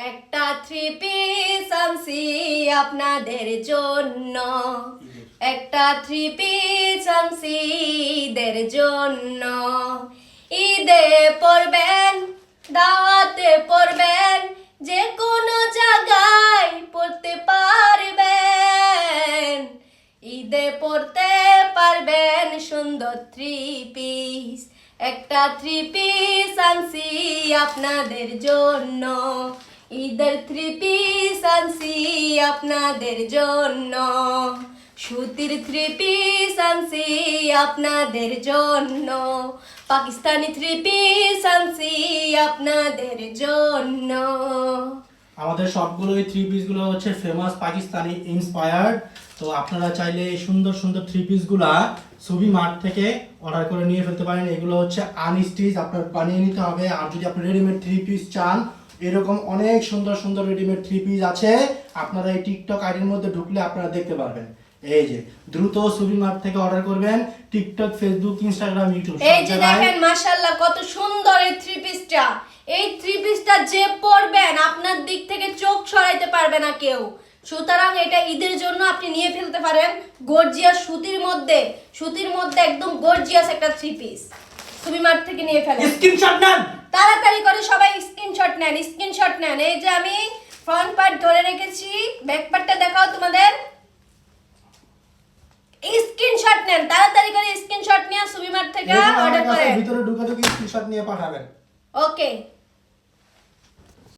একটা three piece আনছি আপনাদের জন্য, একটা থ্রি পিস আনছি ঈদের জন্য। ঈদে পরবেন, দাওয়াতে পরবেন, যে কোনো জায়গায় পড়তে পারবেন। ঈদে পড়তে পারবেন সুন্দর থ্রি পিস, একটা থ্রি পিস আনছি আপনাদের জন্য। ঈদের থ্রি পিস আনছি আপনাদের জন্য, সুতির থ্রি পিস আনছি আপনাদের জন্য, পাকিস্তানি থ্রি পিস আনছি আপনাদের জন্য। আমাদের সবগুলো এই থ্রি পিসগুলো হচ্ছে ফেমাস পাকিস্তানি ইন্সপায়ার্ড। তো আপনারা চাইলে এই সুন্দর সুন্দর থ্রি পিসগুলা সুবি মার্ট থেকে অর্ডার করে নিয়ে ফেলতে পারেন। এগুলো হচ্ছে আনস্টিচ, আপনার বানিয়ে নিতে হবে। আর যদি আপনি রেডিমেড থ্রি পিস চান, এরকম অনেক সুন্দর সুন্দর রেডিমেড থ্রি পিস আছে। আপনারা এই টিকটক আইডির মধ্যে ঢুকলে আপনারা দেখতে পারবেন। এই যে দ্রুত সুবি মার্ট থেকে অর্ডার করবেন। টিকটক, ফেসবুক, ইনস্টাগ্রাম, ইউটিউব এই যে দেখেন মাশাআল্লাহ কত সুন্দর এই থ্রি পিসটা। এই থ্রি পিসটা যে পরবেন আপনার দিক থেকে চোখ সরাইতে পারবে না কেউ। সুতরাং এটা ঈদের জন্য আপনি নিয়ে ফেলতে পারেন। গর্জিয়াস সুতির মধ্যে একদম গর্জিয়াস একটা থ্রি পিস সুবি মার্ট থেকে নিয়ে ফেলেন। স্ক্রিনশট নেন, তাড়াতাড়ি করে সবাই স্ক্রিনশট নেন। এই যে আমি ফ্রন্ট পার্ট ধরে রেখেছি, ব্যাক পার্টটা দেখাও তোমাদের। স্ক্রিনশট নেন, তাড়াতাড়ি করে স্ক্রিনশট নিয়ে সুবি মার্ট থেকে অর্ডার করেন। ভিতরে ঢুকে স্ক্রিনশট নিয়ে পাঠাবেন। ওকে।